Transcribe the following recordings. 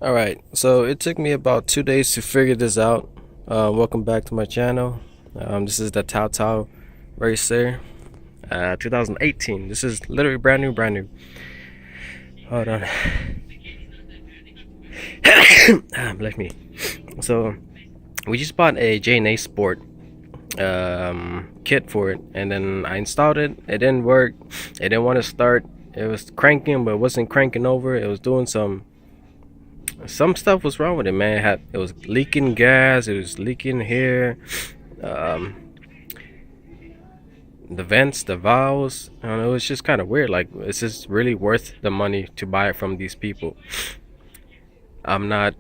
Alright, so it took me about 2 days to figure this out. Welcome back to my channel. This is the Taotao Racer 2018. This is literally brand new. Hold on. Bless me. So we just bought a J&A Sport kit for it, and then I installed it. It didn't work. It didn't want to start. It was cranking, but it wasn't cranking over. It was doing some stuff was wrong with it, man. It was leaking gas, it was leaking here, the vents, the valves. I don't know, it was just kind of weird. Like, is this really worth the money to buy it from these people? I'm not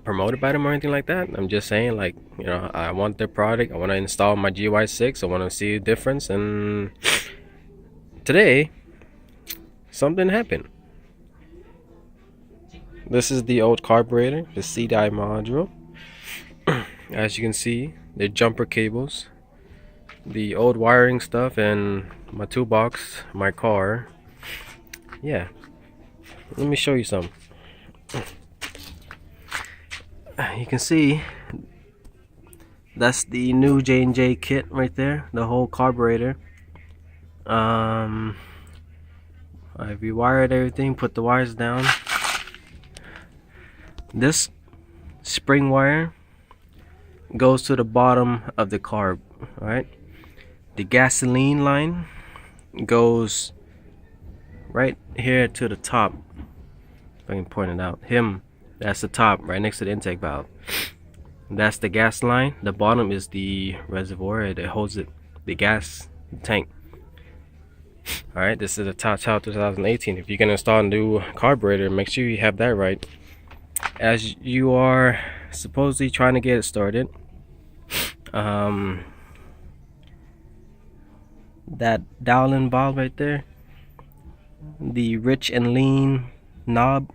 promoted by them or anything like that. I'm just saying, like, you know, I want their product. I want to install my GY6. I want to see a difference. And today something happened. This is the old carburetor, the CDI module. As you can see, the jumper cables, the old wiring stuff, and my toolbox, my car. Yeah, let me show you some. You can see that's the new J&J kit right there, the whole carburetor. I rewired everything, put the wires down. This spring wire goes to the bottom of the carb, right? The gasoline line goes right here to the top. If I can point it out, that's the top, right next to the intake valve. That's the gas line. The bottom is the reservoir that holds it, the gas tank. All right, this is a Taotao 2018. If you're gonna install a new carburetor, make sure you have that right. As you are supposedly trying to get it started, that dowel valve right there, the rich and lean knob,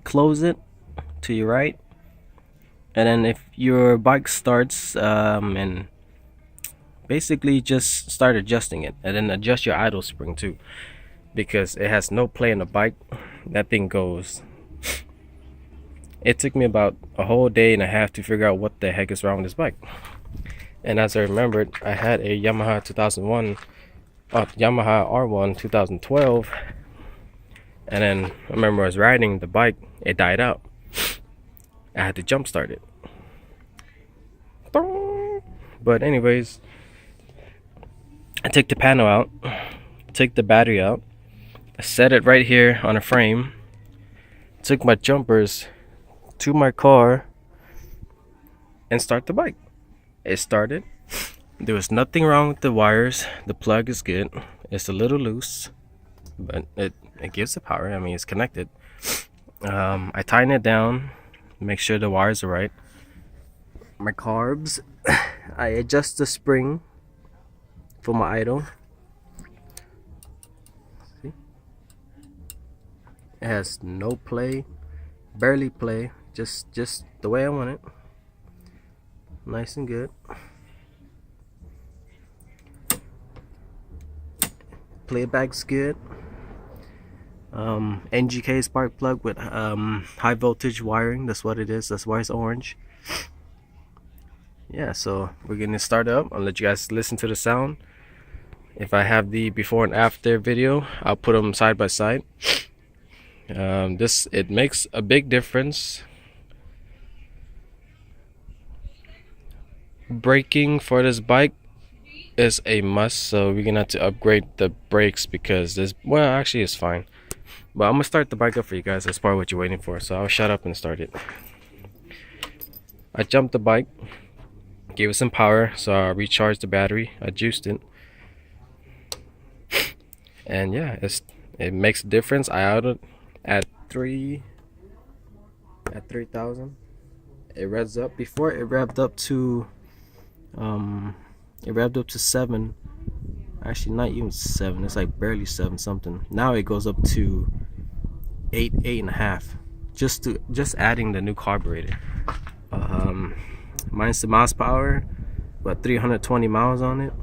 close it to your right, and then if your bike starts, and basically just start adjusting it, and then adjust your idle spring too, because it has no play in the bike. That thing goes. It took me about a whole day and a half to figure out what the heck is wrong with this bike. And as I remembered, I had a Yamaha R1 2012, and then I remember I was riding the bike, it died out. I had to jump start it. But anyways, I took the panel out, took the battery out, I set it right here on a frame, took my jumpers to my car, and start the bike. It started. There was nothing wrong with the wires. The plug is good. It's a little loose, but it gives the power. I mean, it's connected. I tighten it down, make sure the wires are right. My carbs, I adjust the spring for my idle. See? It has no play, barely play, just the way I want it. Nice and good. Playback's good. NGK spark plug with high voltage wiring. That's what it is. That's why it's orange. Yeah, so we're gonna start up. I'll let you guys listen to the sound. If I have the before and after video, I'll put them side by side. It makes a big difference. Braking for this bike is a must, so we're gonna have to upgrade the brakes because this, well, actually it's fine, but I'm gonna start the bike up for you guys. That's part of what you're waiting for, so I'll shut up and start it. I jumped the bike, gave it some power, so I recharged the battery, I juiced it, and yeah, it makes a difference. I outed it at 3,000. It revs up. Before it revved up to 7. Actually, not even 7. It's like barely 7 something. Now it goes up to 8.5. Just adding the new carburetor. Minus the miles per hour, about 320 miles on it.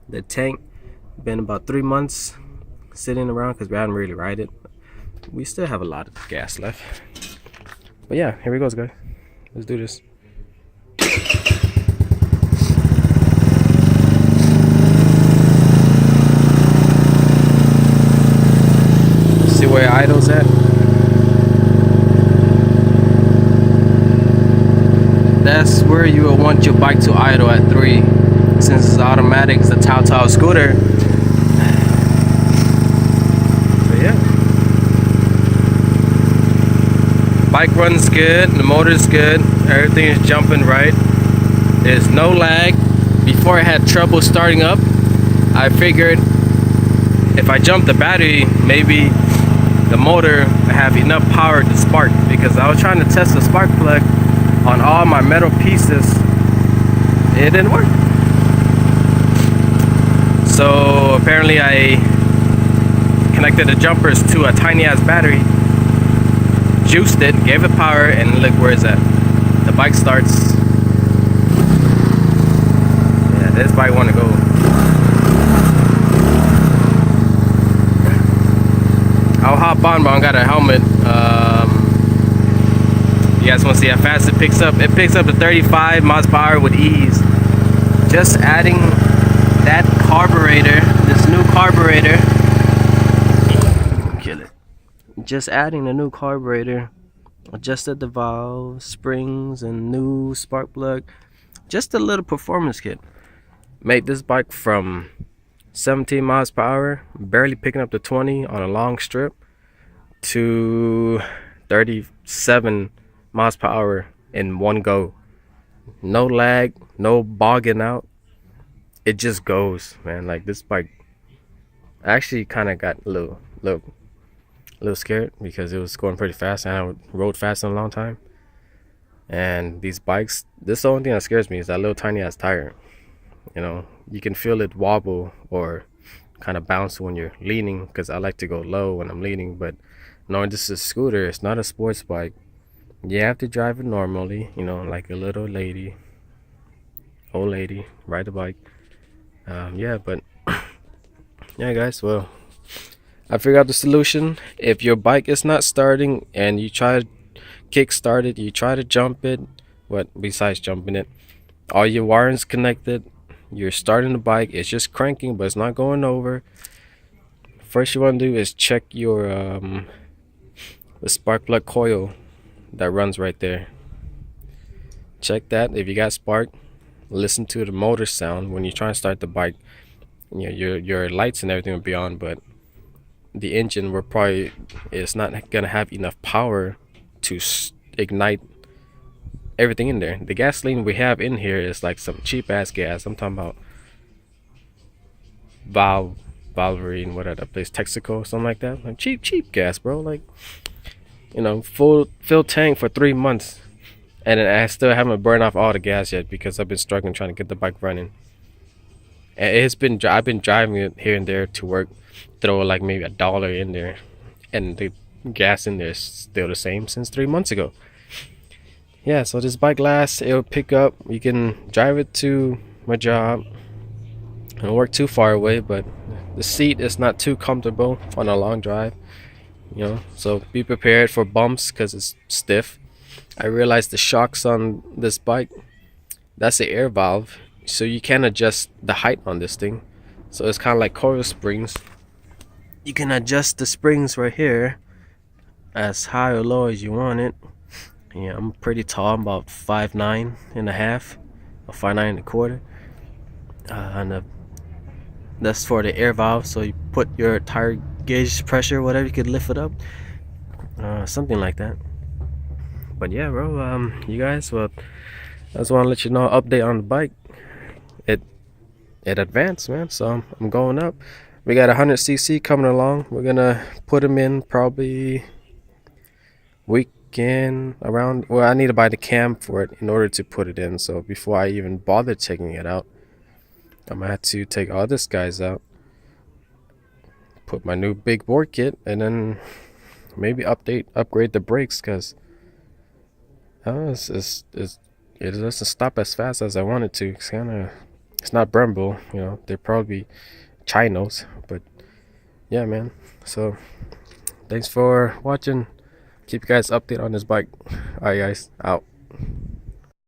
The tank been about 3 months sitting around because we haven't really ride it. we still have a lot of gas left. But yeah, here we go, guys. Let's do this. See where idle's at. That's where you will want your bike to idle at 3. Since it's automatic, it's a Taotao scooter. So yeah. Bike runs good, the motor's good, everything is jumping right. There's no lag. Before I had trouble starting up, I figured if I jump the battery, maybe the motor have enough power to spark, because I was trying to test the spark plug on all my metal pieces. It didn't work. So apparently I connected the jumpers to a tiny ass battery, juiced it, gave it power, and look where it's at. The bike starts. Yeah, this bike want to go. I'll hop on, but I don't got a helmet. You guys want to see how fast it picks up? It picks up to 35 miles per hour with ease. Just adding that carburetor, this new carburetor. Kill it. Just adding a new carburetor, adjusted the valve, springs, and new spark plug. Just a little performance kit. Made this bike from 17 miles per hour, barely picking up to 20 on a long strip, to 37 miles per hour in one go. No lag, no bogging out. It just goes, man. Like, this bike, I actually kind of got a little scared because it was going pretty fast and I rode fast in a long time. And these bikes, this is the only thing that scares me, is that little tiny ass tire. You know, you can feel it wobble or kind of bounce when you're leaning, because I like to go low when I'm leaning. But knowing this is a scooter, it's not a sports bike. You have to drive it normally, you know, like a little lady, old lady, ride the bike. Yeah, but yeah, guys, well, I figured out the solution. If your bike is not starting and you try to kick start it, you try to jump it, besides jumping it, all your wiring's connected, you're starting the bike, it's just cranking but it's not going over. First you want to do is check your the spark plug coil that runs right there. Check that. If you got spark, listen to the motor sound when you try to start the bike. You know, your lights and everything will be on, but the engine it's not gonna have enough power to ignite everything in there. The gasoline we have in here is like some cheap ass gas. I'm talking about Valvoline, what other place, Texaco, something like that. Like cheap gas, bro. Like, you know, full tank for 3 months, and I still haven't burned off all the gas yet because I've been struggling trying to get the bike running. And I've been driving it here and there to work, throw like maybe $1 in there, and the gas in there is still the same since 3 months ago. Yeah, so this bike lasts. It'll pick up. You can drive it to my job. I don't work too far away, but the seat is not too comfortable on a long drive, you know, so be prepared for bumps because it's stiff. I realized the shocks on this bike, that's the air valve, so you can adjust the height on this thing. So it's kind of like coil springs. You can adjust the springs right here as high or low as you want it. Yeah, I'm pretty tall. I'm about 5'9" and a half, or 5'9" and a quarter. That's for the air valve, so you put your tire gauge pressure, whatever, you could lift it up, something like that. But yeah, bro, you guys, well, I just want to let you know, update on the bike. It advanced, man, so I'm going up. We got 100cc coming along. We're gonna put them in probably weekend around. Well, I need to buy the cam for it in order to put it in, so before I even bother taking it out, I'm gonna have to take all this guys out, put my new big bore kit, and then maybe upgrade the brakes, because it doesn't stop as fast as I want it to. It's not Brembo, you know, they're probably Chinos, but yeah, man. So Thanks for watching. Keep you guys updated on this bike. Alright guys, out.